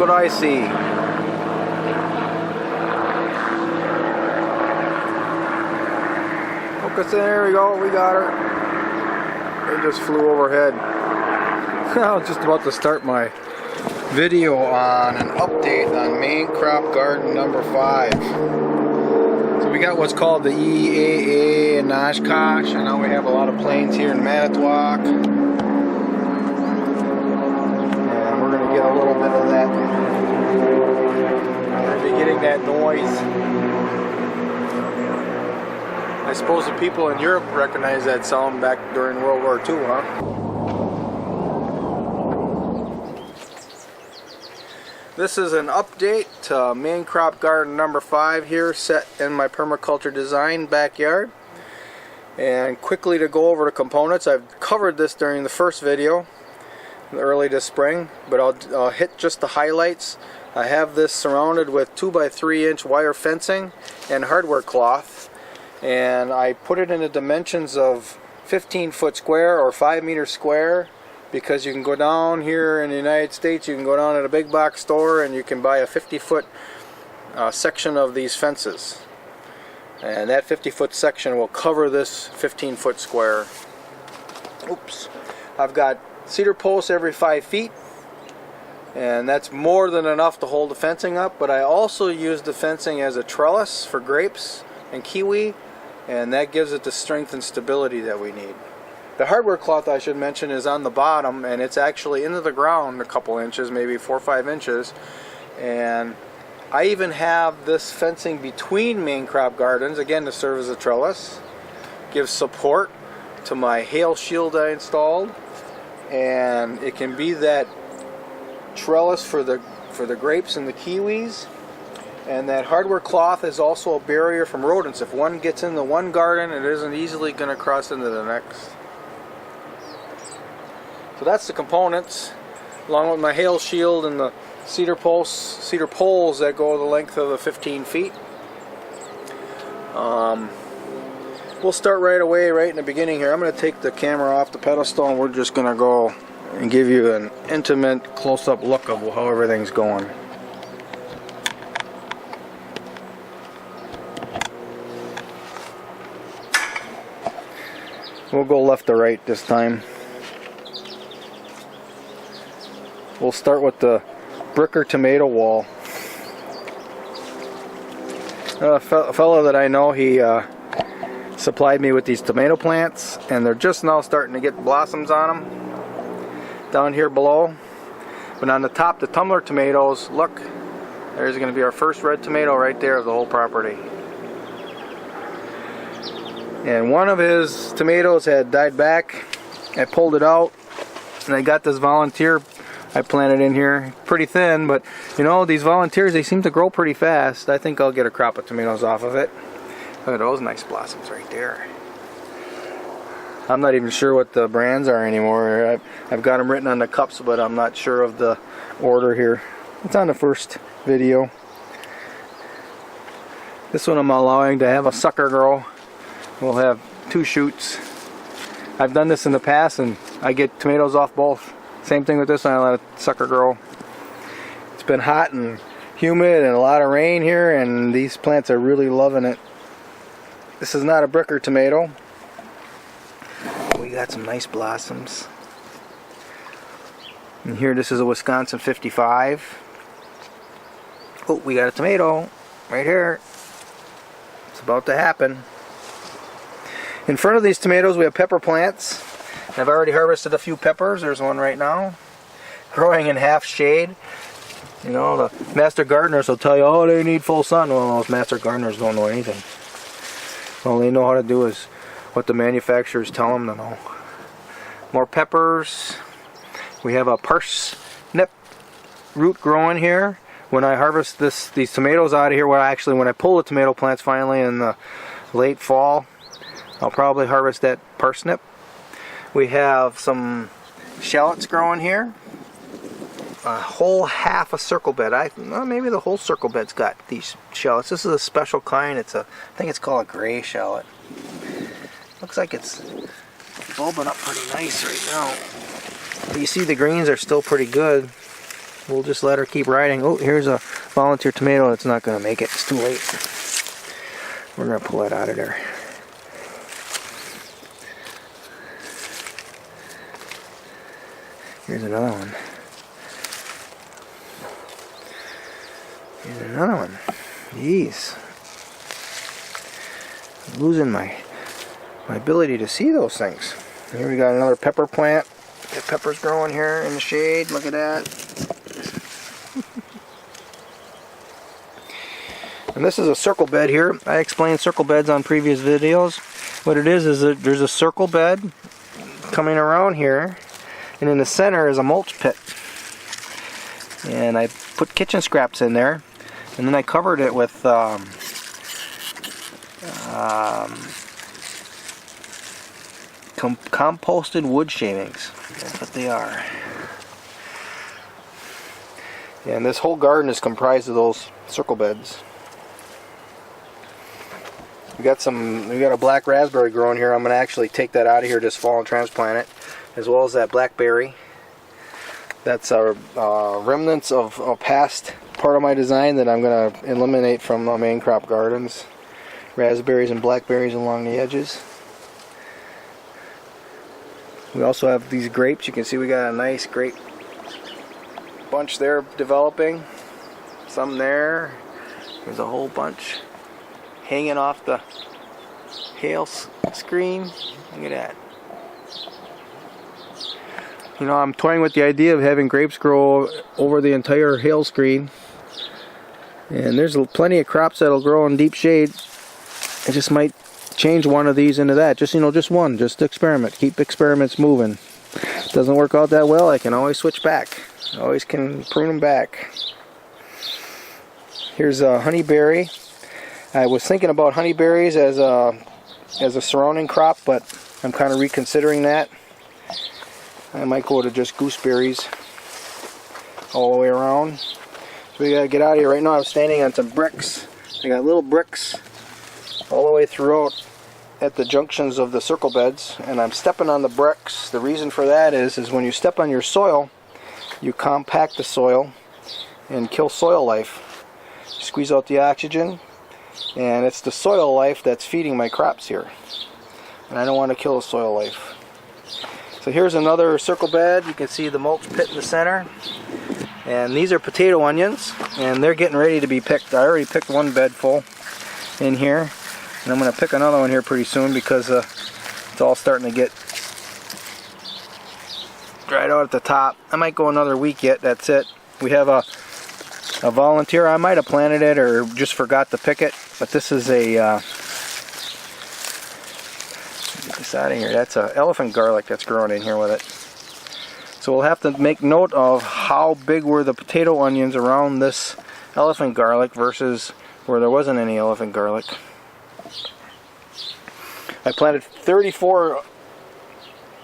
what I see. Focus, there we go, we got her. It just flew overhead. I was just about to start my video on an update on main crop garden number 5. So we got what's called the EAA in Oshkosh, and now we have a lot of planes here in Manitowoc. And we're going to get a little bit of that. We're going to be getting that noise. I suppose the people in Europe recognize that sound back during World War II, huh? This is an update to main crop garden number 5 here, set in my permaculture design backyard. And quickly to go over the components, I've covered this during the first video early this spring, but I'll hit just the highlights. I have this surrounded with 2 by 3 inch wire fencing and hardware cloth, and I put it in the dimensions of 15-foot square or 5-meter square. Because you can go down here in the United States, you can go down at a big box store and you can buy a 50-foot section of these fences. And that 50-foot section will cover this 15-foot square. Oops. I've got cedar posts every 5 feet. And that's more than enough to hold the fencing up. But I also use the fencing as a trellis for grapes and kiwi. And that gives it the strength and stability that we need. The hardware cloth, I should mention, is on the bottom, and it's actually into the ground a couple inches, maybe 4 or 5 inches. And I even have this fencing between main crop gardens, again to serve as a trellis. Gives support to my hail shield I installed, and it can be that trellis for the grapes and the kiwis. And that hardware cloth is also a barrier from rodents. If one gets into one garden, it isn't easily going to cross into the next. So that's the components, along with my hail shield and the cedar poles that go the length of the 15 feet. We'll start right away, right in the beginning here. I'm going to take the camera off the pedestal and we're just going to go and give you an intimate close-up look of how everything's going. We'll go left to right this time. We'll start with the bricker tomato wall. A fellow that I know, he supplied me with these tomato plants, and they're just now starting to get blossoms on them down here below. But on the top, the tumbler tomatoes, look, there's going to be our first red tomato right there of the whole property. And one of his tomatoes had died back. I pulled it out, and I got this volunteer I planted in here. Pretty thin, but you know, these volunteers, they seem to grow pretty fast. I think I'll get a crop of tomatoes off of it. Look at those nice blossoms right there. I'm not even sure what the brands are anymore. I've got them written on the cups, but I'm not sure of the order here. It's on the first video. This one I'm allowing to have a sucker grow. We'll have 2 shoots. I've done this in the past and I get tomatoes off both. Same thing with this one, I let it sucker grow. It's been hot and humid and a lot of rain here, and these plants are really loving it. This is not a bricker tomato. We got some nice blossoms. And here, this is a Wisconsin 55. Oh, we got a tomato right here. It's about to happen. In front of these tomatoes we have pepper plants. I've already harvested a few peppers. There's one right now, growing in half shade. You know, the master gardeners will tell you, oh, they need full sun. Well, those master gardeners don't know anything. All they know how to do is what the manufacturers tell them to know. More peppers. We have a parsnip root growing here. When I harvest these tomatoes out of here, when I pull the tomato plants finally in the late fall, I'll probably harvest that parsnip. We have some shallots growing here. A whole half a circle bed. Well, maybe the whole circle bed's got these shallots. This is a special kind. I think it's called a gray shallot. Looks like it's bulbing up pretty nice right now. But you see the greens are still pretty good. we'll just let her keep riding. Oh, here's a volunteer tomato that's not going to make it. It's too late. We're going to pull it out of there. Here's another one. Here's another one. Jeez. I'm losing my ability to see those things. Here we got another pepper plant. Got peppers growing here in the shade. Look at that. And this is a circle bed here. I explained circle beds on previous videos. What it is that there's a circle bed coming around here, and in the center is a mulch pit. And I put kitchen scraps in there, and then I covered it with composted wood shavings. That's what they are. And this whole garden is comprised of those circle beds. We got a black raspberry growing here. I'm going to actually take that out of here this fall and transplant it, as well as that blackberry. That's remnants of a past part of my design that I'm going to eliminate from the main crop gardens. Raspberries and blackberries along the edges. We also have these grapes. You can see we got a nice grape bunch there developing. Some there. There's a whole bunch hanging off the hail screen. Look at that. You know, I'm toying with the idea of having grapes grow over the entire hail screen. And there's plenty of crops that'll grow in deep shade. I just might change one of these into that. Just, you know, just one. Just experiment. Keep experiments moving. If it doesn't work out that well, I can always switch back. Always can prune them back. Here's a honeyberry. I was thinking about honeyberries as a surrounding crop, but I'm kind of reconsidering that. I might go to just gooseberries all the way around. So we gotta get out of here. Right now I'm standing on some bricks. I got little bricks all the way throughout at the junctions of the circle beds, and I'm stepping on the bricks. The reason for that is when you step on your soil, you compact the soil and kill soil life. Squeeze out the oxygen, and it's the soil life that's feeding my crops here. And I don't want to kill the soil life. So here's another circle bed. You can see the mulch pit in the center. And these are potato onions, and they're getting ready to be picked. I already picked one bed full in here, and I'm going to pick another one here pretty soon because it's all starting to get dried out at the top. I might go another week yet. That's it. We have a volunteer. I might have planted it or just forgot to pick it, but this is a get this out of here. That's an elephant garlic that's growing in here with it. So we'll have to make note of how big were the potato onions around this elephant garlic versus where there wasn't any elephant garlic. I planted 34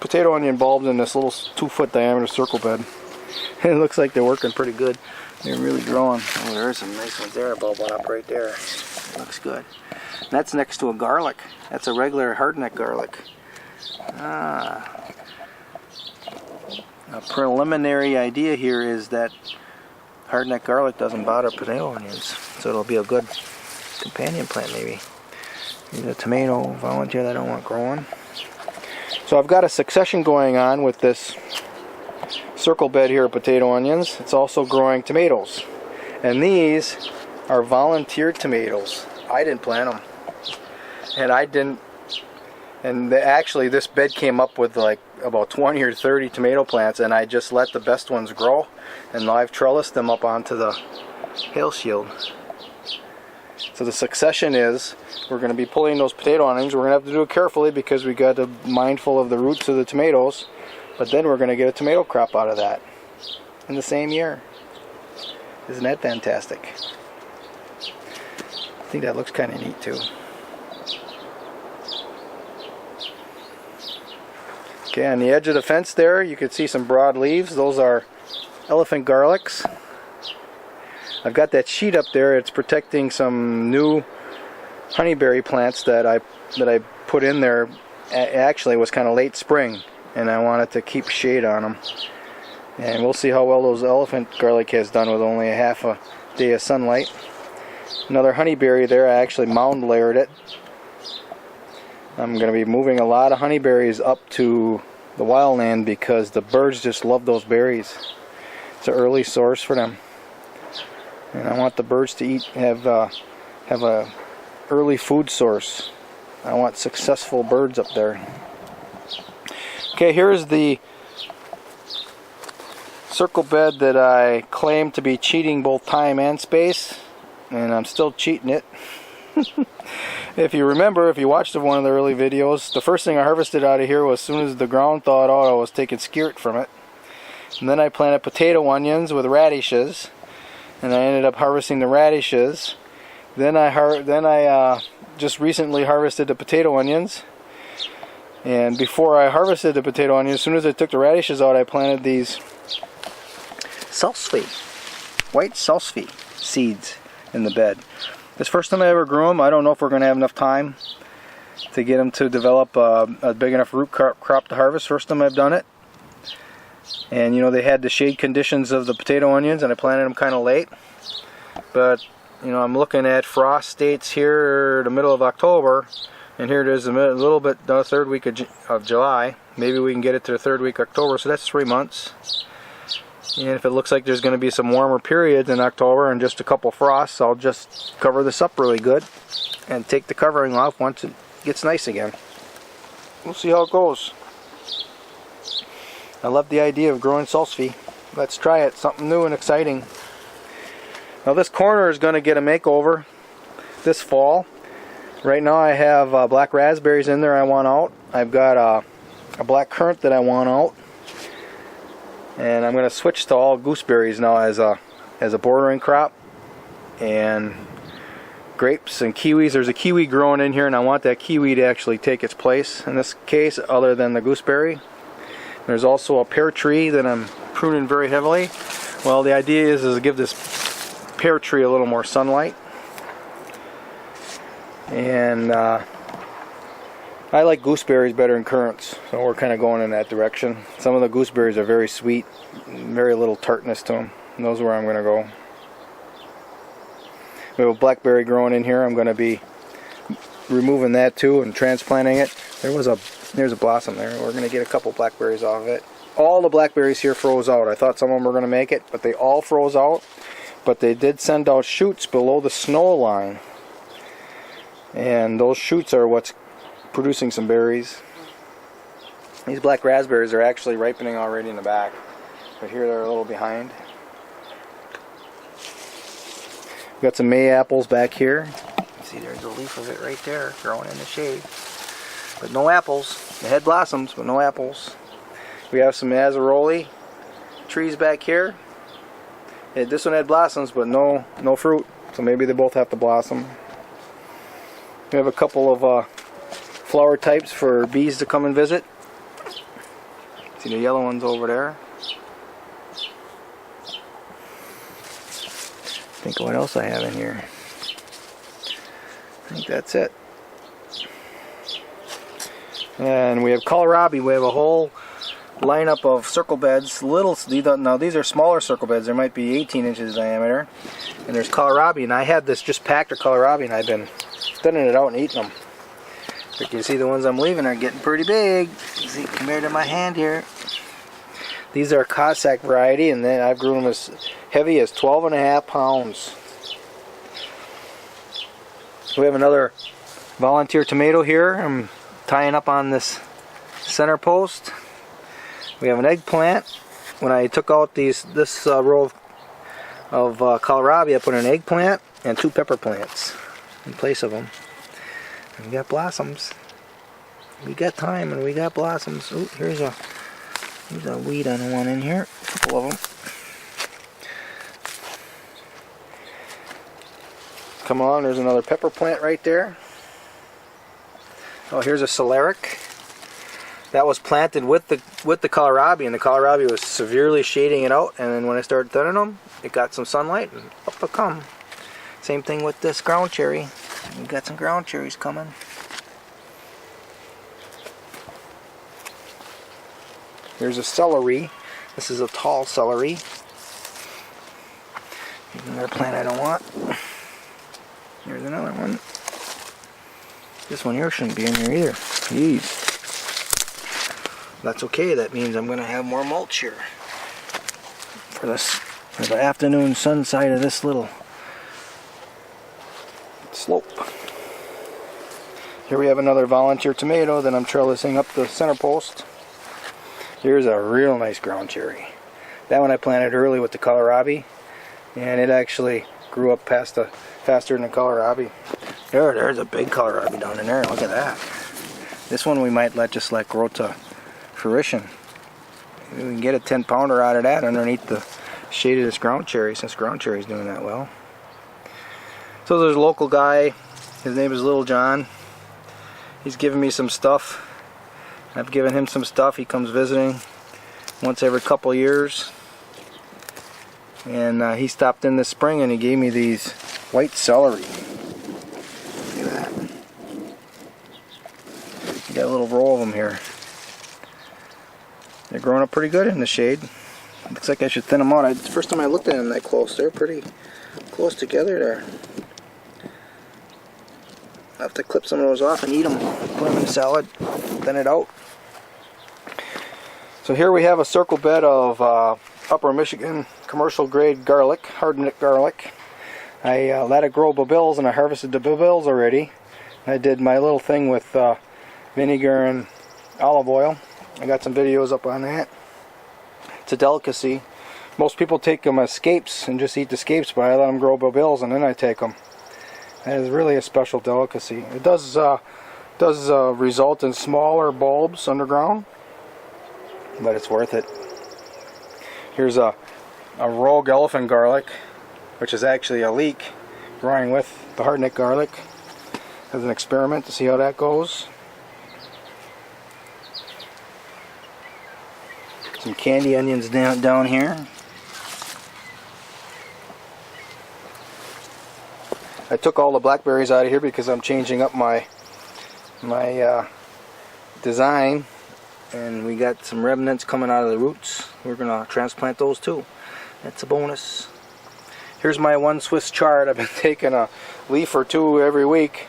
potato onion bulbs in this little 2-foot diameter circle bed. It looks like they're working pretty good. They're really growing. Oh, there's some nice ones there. A bulb went up right there. It looks good. And that's next to a garlic. That's a regular hardneck garlic. A preliminary idea here is that hardneck garlic doesn't bother potato onions, so it'll be a good companion plant maybe. Here's a tomato volunteer that I don't want growing. So I've got a succession going on with this circle bed here of potato onions. It's also growing tomatoes, and these are volunteer tomatoes. I didn't plant them, and actually this bed came up with like about 20 or 30 tomato plants, and I just let the best ones grow, and I've trellised them up onto the hail shield. So the succession is we're going to be pulling those potato onions. We're going to have to do it carefully because we got to be mindful of the roots of the tomatoes, but then we're going to get a tomato crop out of that in the same year. Isn't that fantastic? I think that looks kind of neat too. Okay, on the edge of the fence there, you can see some broad leaves. Those are elephant garlics. I've got that sheet up there. It's protecting some new honeyberry plants that I put in there. Actually, it was kind of late spring, and I wanted to keep shade on them. And we'll see how well those elephant garlic has done with only a half a day of sunlight. Another honeyberry there, I actually mound layered it. I'm going to be moving a lot of honeyberries up to the wildland because the birds just love those berries. It's an early source for them. And I want the birds to eat, have a early food source. I want successful birds up there. Okay, here's the circle bed that I claim to be cheating both time and space, and I'm still cheating it. If you remember, if you watched one of the early videos, the first thing I harvested out of here was as soon as the ground thawed out, I was taking skirt from it. And then I planted potato onions with radishes, and I ended up harvesting the radishes. Then I just recently harvested the potato onions. And before I harvested the potato onions, as soon as I took the radishes out, I planted these salsify, white salsify seeds in the bed. This first time I ever grew them. I don't know if we're going to have enough time to get them to develop a big enough root crop to harvest. First time I've done it. And you know, they had the shade conditions of the potato onions, and I planted them kind of late. But you know, I'm looking at frost dates here, the middle of October, and here it is, a little bit, the third week of July. Maybe we can get it to the third week of October, so that's 3 months. And if it looks like there's going to be some warmer periods in October and just a couple frosts, I'll just cover this up really good and take the covering off once it gets nice again. We'll see how it goes. I love the idea of growing salsify. Let's try it, something new and exciting. Now this corner is going to get a makeover this fall. Right now I have black raspberries in there I want out. I've got a black currant that I want out. And I'm going to switch to all gooseberries now as a bordering crop. And grapes and kiwis. There's a kiwi growing in here, and I want that kiwi to actually take its place in this case, other than the gooseberry. There's also a pear tree that I'm pruning very heavily. Well, the idea is to give this pear tree a little more sunlight. And I like gooseberries better than currants, so we're kind of going in that direction. Some of the gooseberries are very sweet, very little tartness to them, and those are where I'm going to go. We have a blackberry growing in here. I'm going to be removing that too and transplanting it. There's a blossom there. We're going to get a couple blackberries off of it. All the blackberries here froze out. I thought some of them were going to make it, but they all froze out. But they did send out shoots below the snow line, and those shoots are what's producing some berries. These black raspberries are actually ripening already in the back, but here they're a little behind. We've got some May apples back here. See, there's a leaf of it right there growing in the shade, but no apples. They had blossoms, but no apples. We have some Azzaroli trees back here. This one had blossoms, but no fruit, so maybe they both have to blossom. We have a couple of flower types for bees to come and visit. See the yellow ones over there. Think of what else I have in here. I think that's it. And we have Kohlrabi. We have a whole lineup of circle beds. Now these are smaller circle beds. There might be 18 inches diameter. And there's Kohlrabi, and I had this just packed of Kohlrabi, and I've been thinning it out and eating them. But you can see the ones I'm leaving are getting pretty big. See, compared to my hand here. These are Cossack variety, and then I've grown them as heavy as 12.5 pounds. We have another volunteer tomato here. I'm tying up on this center post. We have an eggplant. When I took out this row of Kohlrabi, I put an eggplant and 2 pepper plants in place of them. And we got blossoms. We got thyme and we got blossoms. Oh, here's a weed on one in here. A couple of them. Come on, there's another pepper plant right there. Oh, here's a Celeriac. That was planted with the Kohlrabi, and the Kohlrabi was severely shading it out, and then when I started thinning them, it got some sunlight and up it come. Same thing with this ground cherry. We got some ground cherries coming. Here's a celery. This is a tall celery. Here's another plant I don't want. Here's another one. This one here shouldn't be in here either. Jeez. That's okay. That means I'm going to have more mulch here for the afternoon sun side of this little slope. Here we have another volunteer tomato that I'm trellising up the center post. Here's a real nice ground cherry. That one I planted early with the Kohlrabi, and it actually grew up faster than the Kohlrabi. There's a big Kohlrabi down in there. Look at that. This one we might just let grow to fruition. Maybe we can get a 10-pounder out of that underneath the shade of this ground cherry, since ground cherry is doing that well. So there's a local guy. His name is Little John. He's giving me some stuff. I've given him some stuff. He comes visiting once every couple years. And he stopped in this spring and he gave me these white celery. Look at that. You got a little row of them here. They're growing up pretty good in the shade. Looks like I should thin them out. The first time I looked at them that close, they're pretty close together there. I'll have to clip some of those off and eat them. Put them in a salad, thin it out. So here we have a circle bed of Upper Michigan commercial grade garlic, Hardneck garlic. I let it grow babilles and I harvested the babilles already. I did my little thing with vinegar and olive oil. I got some videos up on that. It's a delicacy. Most people take them as scapes and just eat the scapes, but I let them grow babilles and then I take them. That is really a special delicacy. It does result in smaller bulbs underground, but it's worth it. Here's a rogue elephant garlic, which is actually a leek growing with the Hardneck garlic as an experiment to see how that goes. Some candy onions down here. I took all the blackberries out of here because I'm changing up my design, and we got some remnants coming out of the roots. We're gonna transplant those too. That's a bonus. Here's my one Swiss chard. I've been taking a leaf or two every week,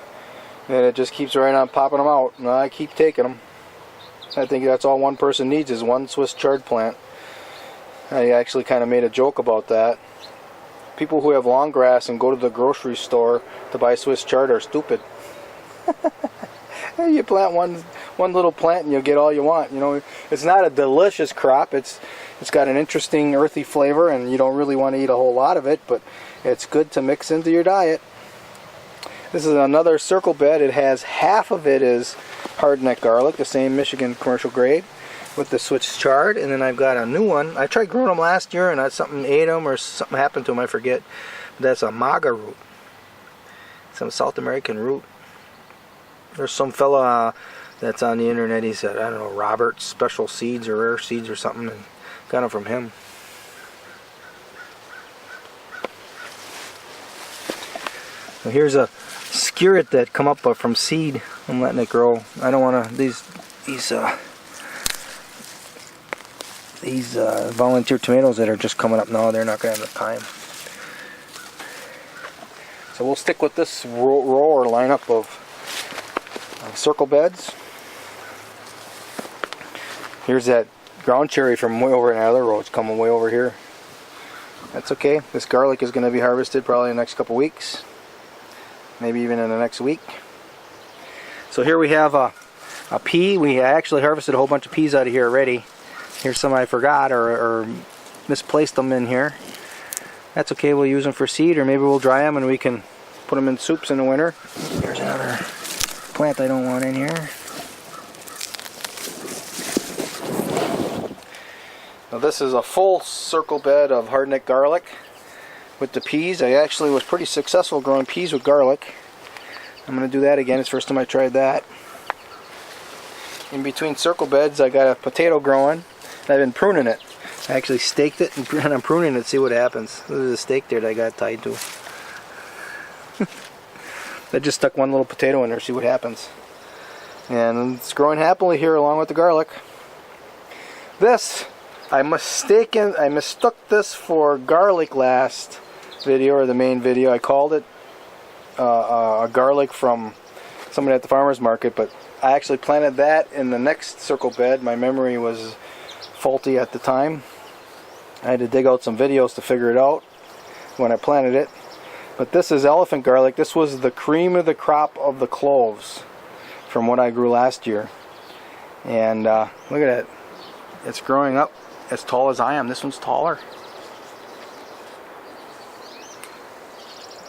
and it just keeps right on popping them out. And I keep taking them. I think that's all one person needs is one Swiss chard plant. I actually kind of made a joke about that. People who have long grass and go to the grocery store to buy Swiss chard are stupid. You plant one little plant and you'll get all you want. You know, it's not a delicious crop. It's got an interesting earthy flavor, and you don't really want to eat a whole lot of it, but it's good to mix into your diet. This is another circle bed. It has half of it is Hardneck garlic, the same Michigan commercial grade, with the Swiss chard, and then I've got a new one. I tried growing them last year and something ate them or something happened to them, I forget. But that's a maga root, some South American root. There's some fella that's on the internet, he said, I don't know, Robert Special Seeds or Rare Seeds or something, and got them from him. So here's a skirret that come up from seed. I'm letting it grow. I don't want to, these volunteer tomatoes that are just coming up now, they're not going to have the time. So we'll stick with this row or lineup of circle beds. Here's that ground cherry from way over in the other row. It's coming way over here. That's okay. This garlic is going to be harvested probably in the next couple weeks. Maybe even in the next week. So here we have a pea. I actually harvested a whole bunch of peas out of here already. Here's some I forgot or misplaced them in here. That's okay, we'll use them for seed, or maybe we'll dry them and we can put them in soups in the winter. Here's another plant I don't want in here. Now this is a full circle bed of Hardneck garlic with the peas. I actually was pretty successful growing peas with garlic. I'm going to do that again. It's the first time I tried that. In between circle beds I got a potato growing. I've been pruning it. I actually staked it and I'm pruning it to see what happens. There's a stake there that I got tied to. I just stuck one little potato in there, see what happens. And it's growing happily here along with the garlic. This I mistook this for garlic last video, or the main video. I called it a garlic from somebody at the farmer's market, but I actually planted that in the next circle bed. My memory was faulty at the time. I had to dig out some videos to figure it out when I planted it. But this is elephant garlic. This was the cream of the crop of the cloves from what I grew last year. And look at it. It's growing up as tall as I am. This one's taller.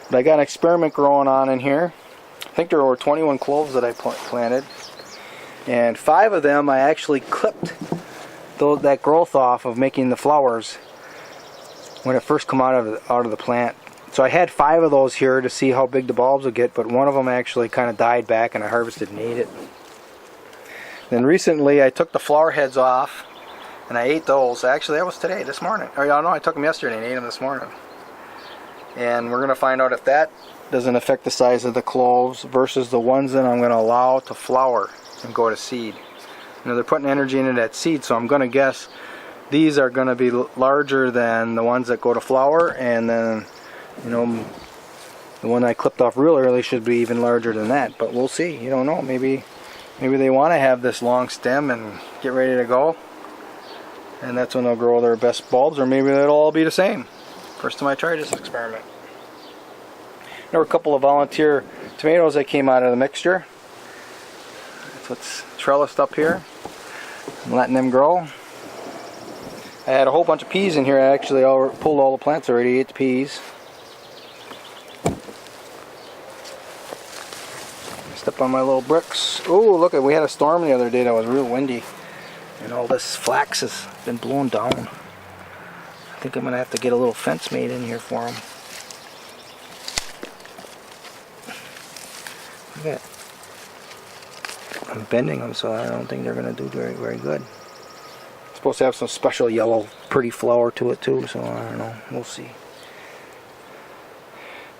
But I got an experiment growing on in here. I think there were 21 cloves that I planted. And 5 of them I actually clipped that growth off of making the flowers when it first come out of the plant. So I had 5 of those here to see how big the bulbs would get, but one of them actually kind of died back and I harvested and ate it. Then recently I took the flower heads off and I ate those. Actually that was today, this morning. Oh no, I took them yesterday and ate them this morning. And we're going to find out if that doesn't affect the size of the cloves versus the ones that I'm going to allow to flower and go to seed. You know, they're putting energy into that seed, so I'm going to guess these are going to be larger than the ones that go to flower, and then, you know, the one I clipped off real early should be even larger than that. But we'll see. You don't know. Maybe they want to have this long stem and get ready to go, and that's when they'll grow their best bulbs, or maybe they'll all be the same. First time I tried this experiment. There were a couple of volunteer tomatoes that came out of the mixture. That's what's trellised up here. I'm letting them grow. I had a whole bunch of peas in here. I actually pulled all the plants already, ate the peas. Stepped on my little bricks. Oh, look, we had a storm the other day that was real windy. And all this flax has been blown down. I think I'm going to have to get a little fence made in here for them. Look at that. I'm bending them, so I don't think they're going to do very, very good. It's supposed to have some special yellow, pretty flower to it too, so I don't know. We'll see.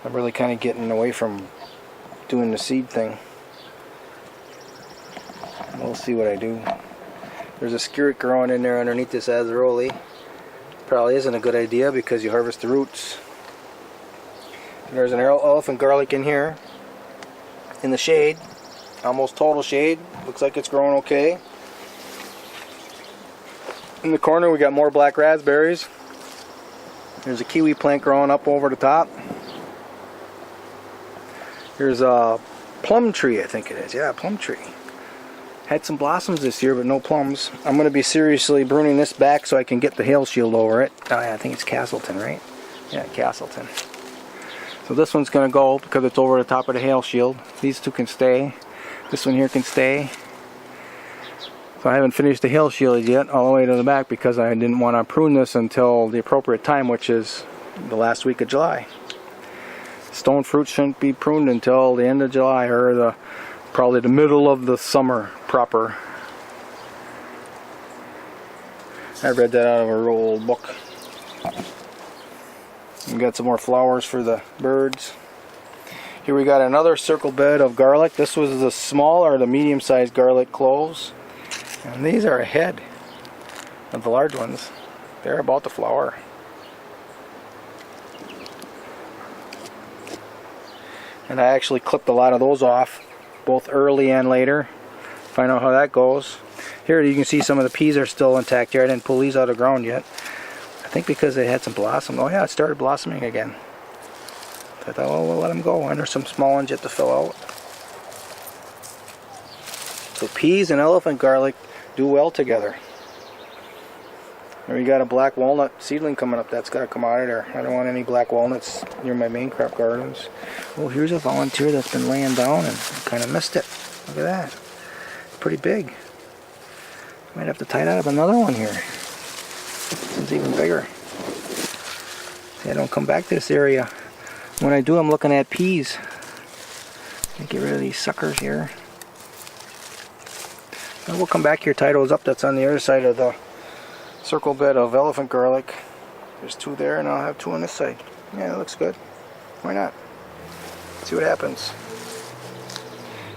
I'm really kind of getting away from doing the seed thing. We'll see what I do. There's a skirret growing in there underneath this azaroli. Probably isn't a good idea because you harvest the roots. There's an elephant garlic in here in the shade, almost total shade. Looks like it's growing okay. In the corner we got more black raspberries. There's a kiwi plant growing up over the top. Here's a plum tree, I think it is. Yeah, plum tree. Had some blossoms this year, but no plums. I'm going to be seriously pruning this back so I can get the hail shield over it. Oh, yeah, I think it's Castleton, right? Yeah, Castleton. So this one's going to go because it's over the top of the hail shield. These two can stay. This one here can stay. So I haven't finished the hail shield yet all the way to the back because I didn't want to prune this until the appropriate time, which is the last week of July. Stone fruit shouldn't be pruned until the end of July, or probably the middle of the summer proper. I read that out of a real old book. We got some more flowers for the birds. Here we got another circle bed of garlic. This was the small or the medium-sized garlic cloves, and these are ahead of the large ones. They're about to flower. And I actually clipped a lot of those off, both early and later. Find out how that goes. Here you can see some of the peas are still intact here. I didn't pull these out of the ground yet. I think because they had some blossom. Oh yeah, it started blossoming again. So I thought, well, we'll let them go. And there's some small ones yet to fill out. So peas and elephant garlic do well together. There we got a black walnut seedling coming up. That's got to come out of there. I don't want any black walnuts near my main crop gardens. Oh, here's a volunteer that's been laying down and kind of missed it. Look at that. Pretty big. Might have to tie that up another one here. This one's even bigger. See, I don't come back to this area. When I do, I'm looking at peas. Get rid of these suckers here. And we'll come back here, tie those up. That's on the other side of the circle bed of elephant garlic. There's 2 there, and I'll have 2 on this side. Yeah, that looks good. Why not? See what happens.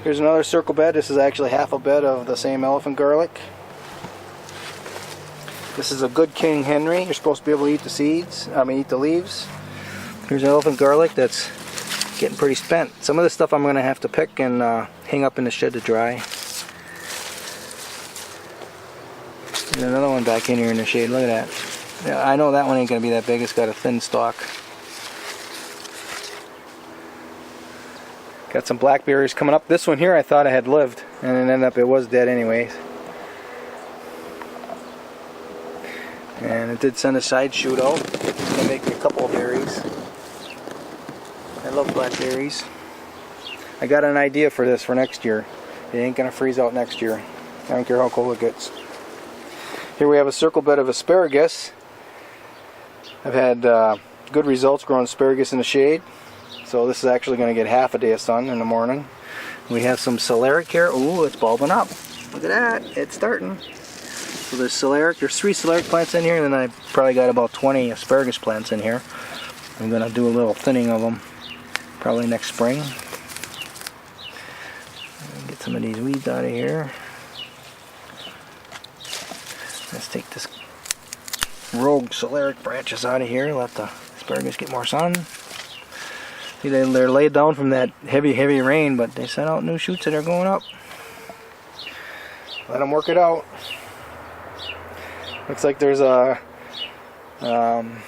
Here's another circle bed. This is actually half a bed of the same elephant garlic. This is a good King Henry. You're supposed to be able to eat the seeds, eat the leaves. Here's elephant garlic that's getting pretty spent. Some of this stuff I'm going to have to pick and hang up in the shed to dry. There's another one back in here in the shade. Look at that. Yeah, I know that one ain't going to be that big. It's got a thin stalk. Got some blackberries coming up. This one here I thought I had lived, and it ended up it was dead anyways. And it did send a side shoot out. It's going to make me a couple of berries. I love blackberries. I got an idea for this for next year. It ain't going to freeze out next year. I don't care how cold it gets. Here we have a circle bed of asparagus. I've had good results growing asparagus in the shade. So this is actually going to get half a day of sun in the morning. We have some Celeriac here. Ooh, it's bulbing up. Look at that. It's starting. So there's Celeriac. There's 3 Celeriac plants in here, and then I've probably got about 20 asparagus plants in here. I'm going to do a little thinning of them probably next spring. Get some of these weeds out of here. Let's take this rogue Celeriac branches out of here. Let the asparagus get more sun. See, they're laid down from that heavy rain, but they sent out new shoots that are going up. Let them work it out. Looks like there's some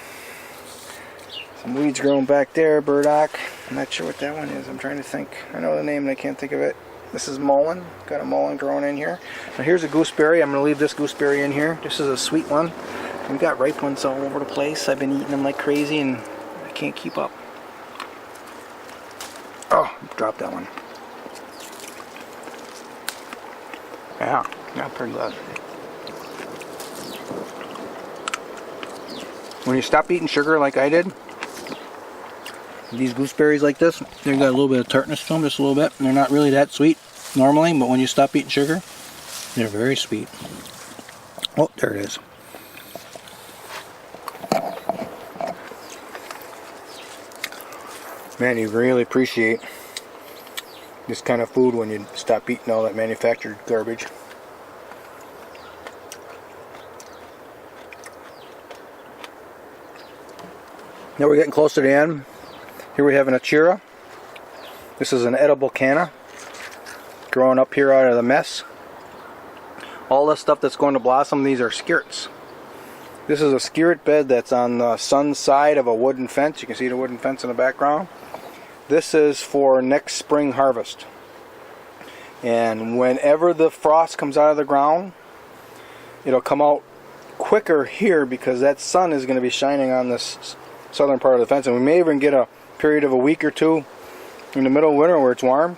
weeds growing back there, burdock. I'm not sure what that one is. I'm trying to think. I know the name and I can't think of it. This is mullein. Got a mullein growing in here. Now here's a gooseberry. I'm going to leave this gooseberry in here. This is a sweet one. We've got ripe ones all over the place. I've been eating them like crazy and I can't keep up. Oh, dropped that one. Yeah, pretty good. When you stop eating sugar like I did, these gooseberries like this, they've got a little bit of tartness to them, just a little bit. They're not really that sweet normally, but when you stop eating sugar, they're very sweet. Oh, there it is. Man, you really appreciate this kind of food when you stop eating all that manufactured garbage. Now we're getting close to the end. Here we have an achira. This is an edible canna growing up here out of the mess. All this stuff that's going to blossom, these are skirts. This is a skirt bed that's on the sun side of a wooden fence. You can see the wooden fence in the background. This is for next spring harvest. And whenever the frost comes out of the ground, it'll come out quicker here because that sun is going to be shining on this southern part of the fence. And we may even get a period of a week or two in the middle of winter where it's warm.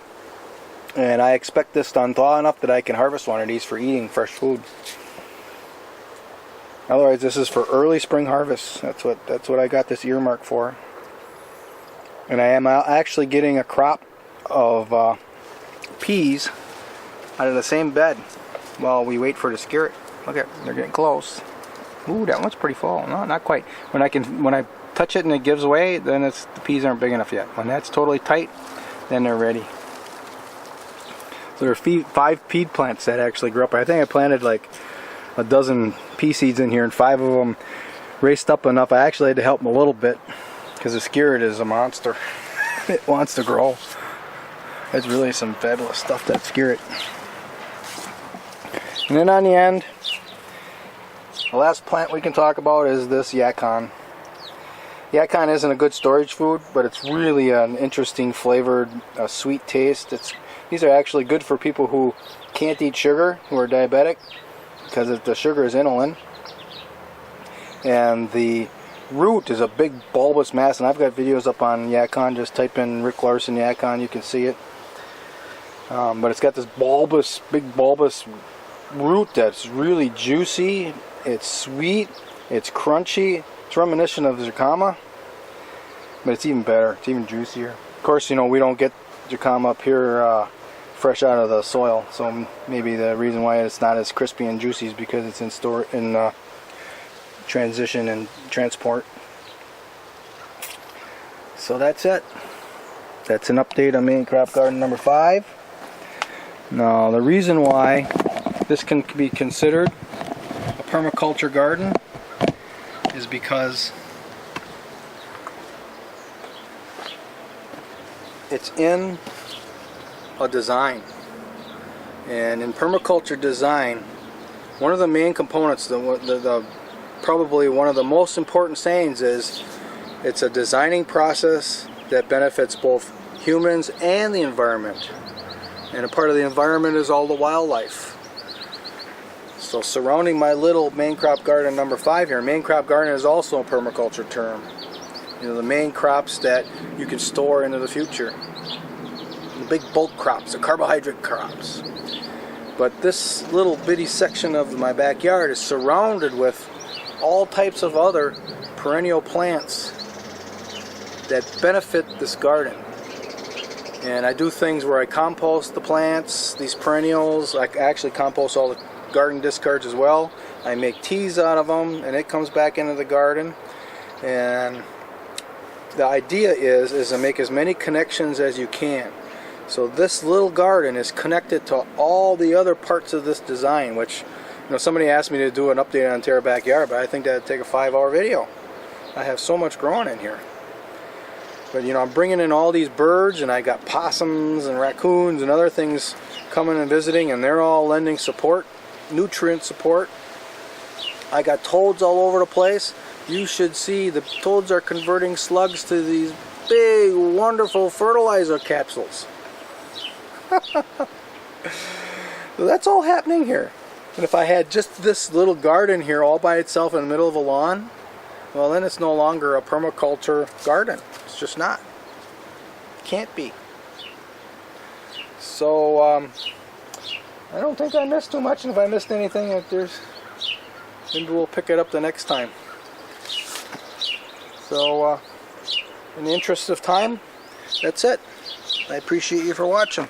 And I expect this to unthaw enough that I can harvest one of these for eating fresh food. Otherwise, this is for early spring harvest. That's what I got this earmark for. And I am actually getting a crop of peas out of the same bed while we wait for the skirt. Look at, they're getting close. Ooh, that one's pretty full. No, not quite. When I touch it and it gives away, then the peas aren't big enough yet. When that's totally tight, then they're ready. So there are 5 pea plants that actually grew up. I think I planted like a dozen pea seeds in here, and 5 of them raced up enough. I actually had to help them a little bit because the skirt is a monster. It wants to grow. It's really some fabulous stuff, that skirt. And then on the end, the last plant we can talk about is this Yacon. Yacon isn't a good storage food, but it's really an interesting flavored, sweet taste. These are actually good for people who can't eat sugar, who are diabetic, because the sugar is inulin. And the root is a big bulbous mass, and I've got videos up on Yacon. Just type in Rick Larson Yacon, you can see it. But it's got this bulbous, big bulbous root that's really juicy. It's sweet, it's crunchy, it's reminiscent of jicama, but it's even better, it's even juicier. Of course, you know, we don't get jicama up here fresh out of the soil, so maybe the reason why it's not as crispy and juicy is because it's in transition and transport. So that's it. That's an update on main crop garden number 5. Now the reason why this can be considered a permaculture garden is because it's in a design. And in permaculture design, one of the main components, probably one of the most important sayings is it's a designing process that benefits both humans and the environment. And a part of the environment is all the wildlife. So surrounding my little main crop garden number 5 here, main crop garden is also a permaculture term. You know, the main crops that you can store into the future. The big bulk crops, the carbohydrate crops. But this little bitty section of my backyard is surrounded with all types of other perennial plants that benefit this garden. And I do things where I compost the plants, these perennials. I actually compost all the garden discards as well. I make teas out of them, and it comes back into the garden. And the idea is to make as many connections as you can. So this little garden is connected to all the other parts of this design, which, you know, somebody asked me to do an update on their backyard, but I think that'd take a 5-hour video. I have so much growing in here. But, you know, I'm bringing in all these birds, and I got possums and raccoons and other things coming and visiting, and they're all lending support, nutrient support. I got toads all over the place. You should see the toads are converting slugs to these big, wonderful fertilizer capsules. So that's all happening here. And if I had just this little garden here all by itself in the middle of a lawn, well, then it's no longer a permaculture garden. It's just not. Can't be. So I don't think I missed too much, and if I missed anything, maybe we'll pick it up the next time. So in the interest of time, that's it. I appreciate you for watching.